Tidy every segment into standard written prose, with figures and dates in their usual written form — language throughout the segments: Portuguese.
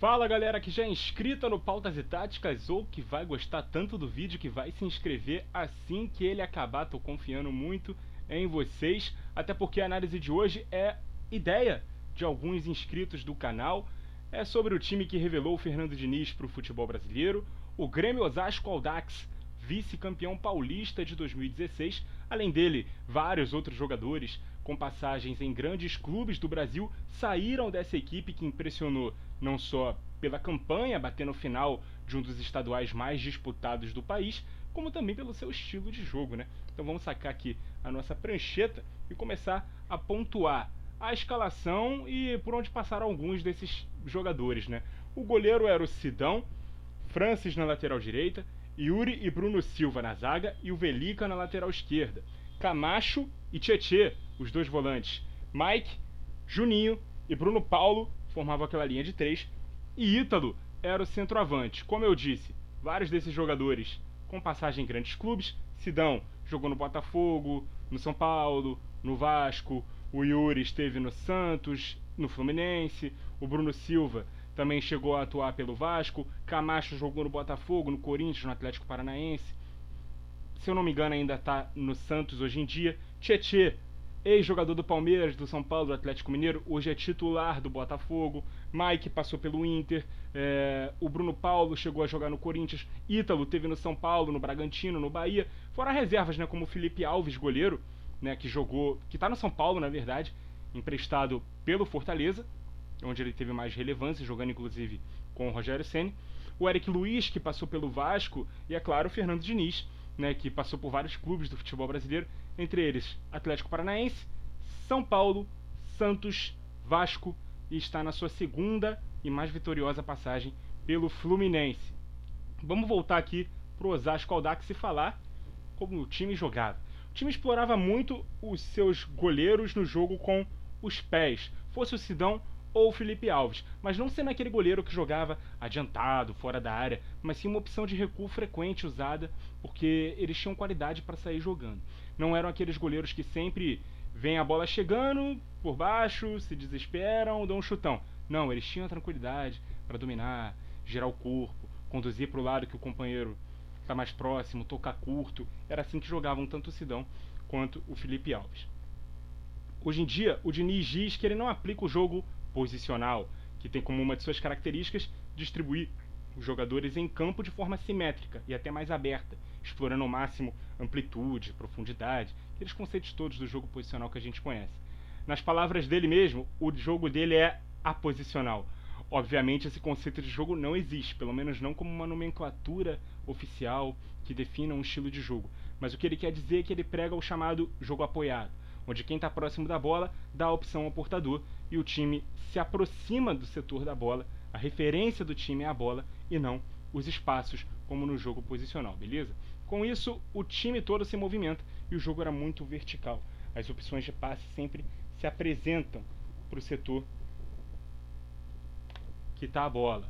Fala galera que já é inscrita no Pautas e Táticas ou que vai gostar tanto do vídeo que vai se inscrever assim que ele acabar. Tô confiando muito em vocês, até porque a análise de hoje é ideia de alguns inscritos do canal. É sobre o time que revelou o Fernando Diniz para o futebol brasileiro, o Grêmio Osasco Audax, vice-campeão paulista de 2016. Além dele, vários outros jogadores com passagens em grandes clubes do Brasil saíram dessa equipe que impressionou não só pela campanha, batendo no final de um dos estaduais mais disputados do país, como também pelo seu estilo de jogo, né? Então vamos sacar aqui a nossa prancheta e começar a pontuar a escalação e por onde passaram alguns desses jogadores, né? O goleiro era o Sidão, Francis na lateral direita, Yuri e Bruno Silva na zaga e o Velica na lateral esquerda. Camacho e Tietê, os dois volantes. Mike, Juninho e Bruno Paulo formavam aquela linha de três. E Ítalo era o centroavante. Como eu disse, vários desses jogadores com passagem em grandes clubes. Sidão jogou no Botafogo, no São Paulo, no Vasco. O Yuri esteve no Santos, no Fluminense. O Bruno Silva também chegou a atuar pelo Vasco. Camacho jogou no Botafogo, no Corinthians, no Atlético Paranaense. Se eu não me engano, ainda está no Santos hoje em dia. Tietê, ex-jogador do Palmeiras, do São Paulo, do Atlético Mineiro, hoje é titular do Botafogo. Mike passou pelo Inter. O Bruno Paulo chegou a jogar no Corinthians. Ítalo teve no São Paulo, no Bragantino, no Bahia. Fora reservas, né, como o Felipe Alves, goleiro, né, que está no São Paulo, na verdade, emprestado pelo Fortaleza, onde ele teve mais relevância, jogando inclusive com o Rogério Ceni. O Eric Luiz, que passou pelo Vasco, e é claro, o Fernando Diniz, né, que passou por vários clubes do futebol brasileiro, entre eles Atlético Paranaense, São Paulo, Santos, Vasco, e está na sua segunda e mais vitoriosa passagem pelo Fluminense. Vamos voltar aqui para o Osasco Audax e falar como o time jogava. O time explorava muito os seus goleiros no jogo com os pés, fosse o Sidão ou o Felipe Alves, mas não sendo aquele goleiro que jogava adiantado, fora da área, mas sim uma opção de recuo frequente usada, porque eles tinham qualidade para sair jogando. Não eram aqueles goleiros que sempre vem a bola chegando por baixo, se desesperam, dão um chutão. Não, eles tinham tranquilidade para dominar, girar o corpo, conduzir para o lado que o companheiro está mais próximo, tocar curto. Era assim que jogavam tanto o Sidão quanto o Felipe Alves. Hoje em dia, o Diniz diz que ele não aplica o jogo posicional, que tem como uma de suas características distribuir os jogadores em campo de forma simétrica e até mais aberta, explorando ao máximo amplitude, profundidade, aqueles conceitos todos do jogo posicional que a gente conhece. Nas palavras dele mesmo, o jogo dele é aposicional. Obviamente esse conceito de jogo não existe, pelo menos não como uma nomenclatura oficial que defina um estilo de jogo. Mas o que ele quer dizer é que ele prega o chamado jogo apoiado, onde quem está próximo da bola dá a opção ao portador e o time se aproxima do setor da bola, a referência do time é a bola e não os espaços, como no jogo posicional, beleza? Com isso, o time todo se movimenta e o jogo era muito vertical. As opções de passe sempre se apresentam para o setor que está a bola.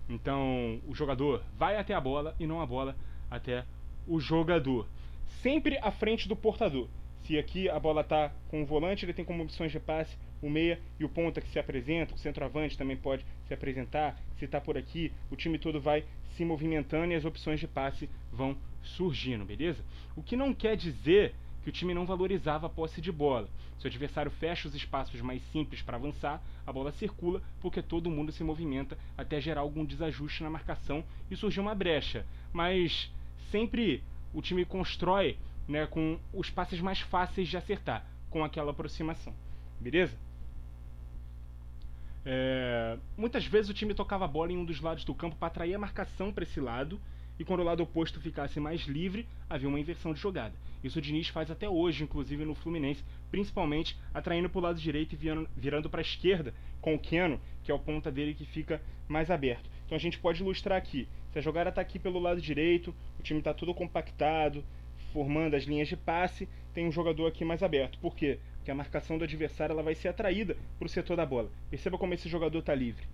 Então, o jogador vai até a bola e não a bola até o jogador. Sempre à frente do portador. Se aqui a bola está com o volante, ele tem como opções de passe o meia e o ponta que se apresenta, o centroavante também pode se apresentar. Se está por aqui, o time todo vai se movimentando e as opções de passe vão surgindo, beleza? O que não quer dizer que o time não valorizava a posse de bola. Se o adversário fecha os espaços mais simples para avançar, a bola circula porque todo mundo se movimenta até gerar algum desajuste na marcação e surgir uma brecha. Mas sempre o time constrói, né, com os passes mais fáceis de acertar, com aquela aproximação. Beleza? Muitas vezes o time tocava a bola em um dos lados do campo para atrair a marcação para esse lado, e quando o lado oposto ficasse mais livre, havia uma inversão de jogada. Isso o Diniz faz até hoje, inclusive no Fluminense, principalmente atraindo para o lado direito e virando para a esquerda com o Keno, que é o ponta dele que fica mais aberto. Então a gente pode ilustrar aqui. Se a jogada está aqui pelo lado direito, o time está todo compactado, formando as linhas de passe, tem um jogador aqui mais aberto. Por quê? Porque a marcação do adversário ela vai ser atraída para o setor da bola. Perceba como esse jogador está livre.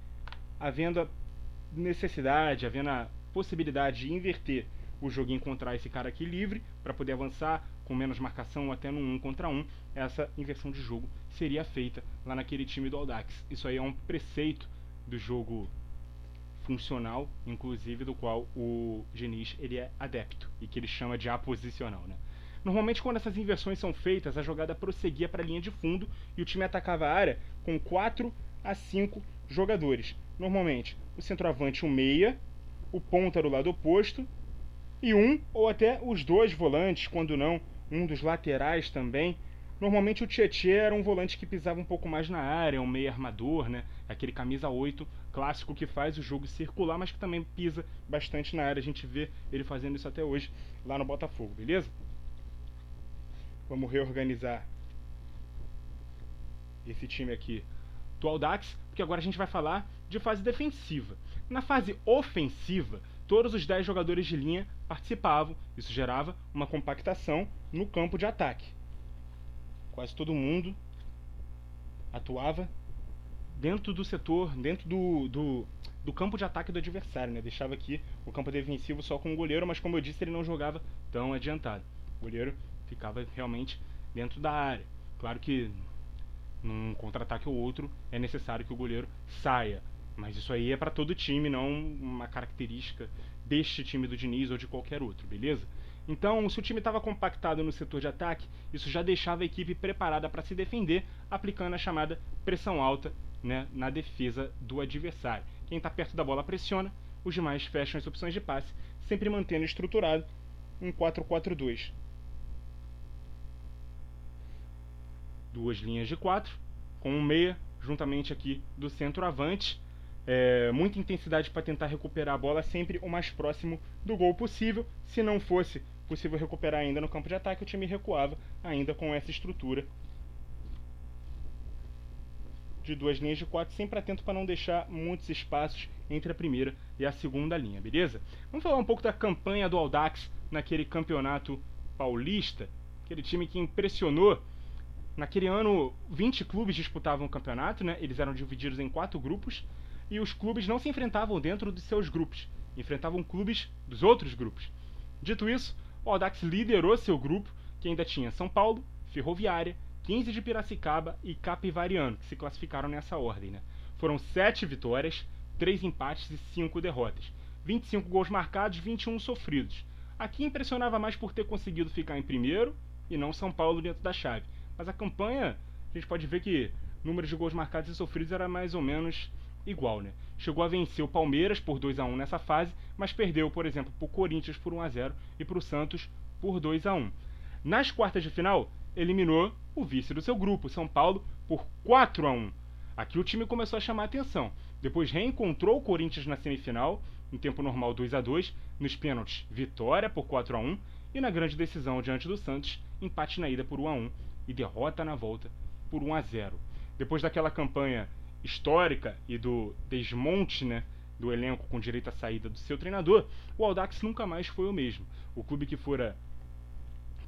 Havendo a necessidade, havendo a possibilidade de inverter o jogo e encontrar esse cara aqui livre para poder avançar com menos marcação até no 1 contra 1, essa inversão de jogo seria feita lá naquele time do Audax. Isso aí é um preceito do jogo funcional, inclusive do qual o Diniz ele é adepto e que ele chama de aposicional, né? Normalmente quando essas inversões são feitas, a jogada prosseguia para a linha de fundo e o time atacava a área com 4 a 5 jogadores. Normalmente o centroavante, um meia, o ponta do lado oposto e um ou até os dois volantes, quando não, um dos laterais também. Normalmente o Tietê era um volante que pisava um pouco mais na área, um meio armador, né? Aquele camisa 8 clássico que faz o jogo circular, mas que também pisa bastante na área. A gente vê ele fazendo isso até hoje lá no Botafogo, beleza? Vamos reorganizar esse time aqui do Audax, porque agora a gente vai falar de fase defensiva. Na fase ofensiva, todos os 10 jogadores de linha participavam. Isso gerava uma compactação no campo de ataque. Quase todo mundo atuava dentro do setor, dentro do campo de ataque do adversário, né? Deixava aqui o campo defensivo só com o goleiro, mas como eu disse, ele não jogava tão adiantado. O goleiro ficava realmente dentro da área. Claro que num contra-ataque ou outro é necessário que o goleiro saia, mas isso aí é para todo time, não uma característica deste time do Diniz ou de qualquer outro, beleza? Então, se o time estava compactado no setor de ataque, isso já deixava a equipe preparada para se defender, aplicando a chamada pressão alta, né, na defesa do adversário. Quem está perto da bola pressiona, os demais fecham as opções de passe, sempre mantendo estruturado um 4-4-2. Duas linhas de 4, com um meia, juntamente aqui do centroavante. Muita intensidade para tentar recuperar a bola sempre o mais próximo do gol possível. Se não fosse possível recuperar ainda no campo de ataque, o time recuava ainda com essa estrutura de duas linhas de 4, sempre atento para não deixar muitos espaços entre a primeira e a segunda linha, beleza? Vamos falar um pouco da campanha do Audax naquele campeonato paulista, aquele time que impressionou. Naquele ano, 20 clubes disputavam o campeonato, né? Eles eram divididos em 4 grupos e os clubes não se enfrentavam dentro dos seus grupos, enfrentavam clubes dos outros grupos. Dito isso, o Audax liderou seu grupo, que ainda tinha São Paulo, Ferroviária, 15 de Piracicaba e Capivariano, que se classificaram nessa ordem, né? Foram 7 vitórias, 3 empates e 5 derrotas. 25 gols marcados, 21 sofridos. Aqui impressionava mais por ter conseguido ficar em primeiro e não São Paulo dentro da chave. Mas a campanha, a gente pode ver que o número de gols marcados e sofridos era mais ou menos igual, né? Chegou a vencer o Palmeiras por 2-1 nessa fase, mas perdeu, por exemplo, para o Corinthians por 1-0 e para o Santos por 2-1. Nas quartas de final, eliminou o vice do seu grupo, São Paulo, por 4-1. Aqui o time começou a chamar a atenção. Depois reencontrou o Corinthians na semifinal, em tempo normal 2-2, nos pênaltis, vitória por 4-1 e na grande decisão diante do Santos, empate na ida por 1-1 e derrota na volta por 1-0. Depois daquela campanha histórica e do desmonte, né, do elenco com direito à saída do seu treinador, o Audax nunca mais foi o mesmo. O clube que fora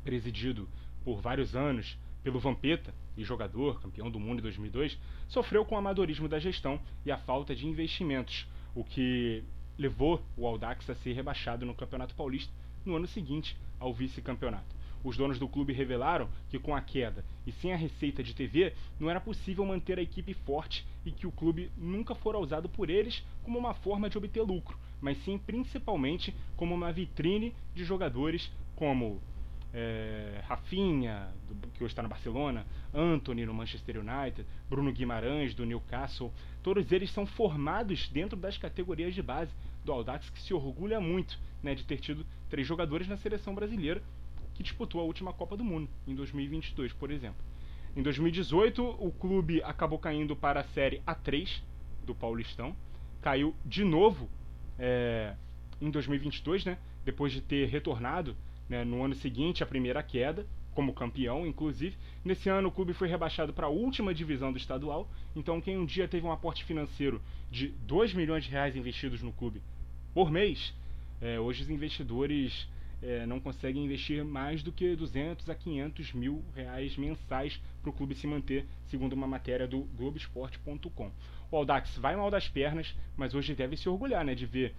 presidido por vários anos pelo Vampeta, e jogador, campeão do mundo em 2002, sofreu com o amadorismo da gestão e a falta de investimentos, o que levou o Audax a ser rebaixado no Campeonato Paulista no ano seguinte ao vice-campeonato. Os donos do clube revelaram que com a queda e sem a receita de TV, não era possível manter a equipe forte e que o clube nunca fora usado por eles como uma forma de obter lucro, mas sim principalmente como uma vitrine de jogadores como Rafinha, que hoje está no Barcelona, Antony no Manchester United, Bruno Guimarães do Newcastle. Todos eles são formados dentro das categorias de base do Audax, que se orgulha muito, né, de ter tido 3 jogadores na seleção brasileira que disputou a última Copa do Mundo, em 2022, por exemplo. Em 2018, o clube acabou caindo para a Série A3 do Paulistão, caiu de novo em 2022, né, depois de ter retornado, né, no ano seguinte a primeira queda, como campeão, inclusive. Nesse ano o clube foi rebaixado para a última divisão do estadual, então quem um dia teve um aporte financeiro de 2 milhões de reais investidos no clube por mês, hoje os investidores não conseguem investir mais do que 200 a 500 mil reais mensais para o clube se manter, segundo uma matéria do Globoesporte.com. O Audax vai mal das pernas, mas hoje deve se orgulhar, né, de ver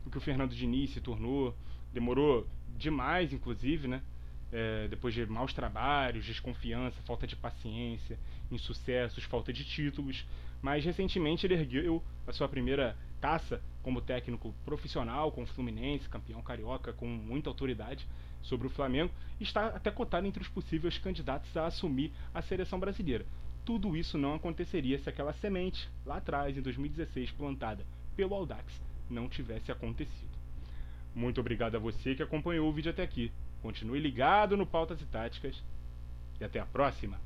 o que o Fernando Diniz se tornou. Demorou demais, inclusive, né? Depois de maus trabalhos, desconfiança, falta de paciência, insucessos, falta de títulos. Mas recentemente ele ergueu a sua primeira caça como técnico profissional com o Fluminense, campeão carioca com muita autoridade sobre o Flamengo, está até cotado entre os possíveis candidatos a assumir a seleção brasileira. Tudo isso não aconteceria se aquela semente, lá atrás, em 2016, plantada pelo Audax, não tivesse acontecido. Muito obrigado a você que acompanhou o vídeo até aqui. Continue ligado no Pautas e Táticas e até a próxima!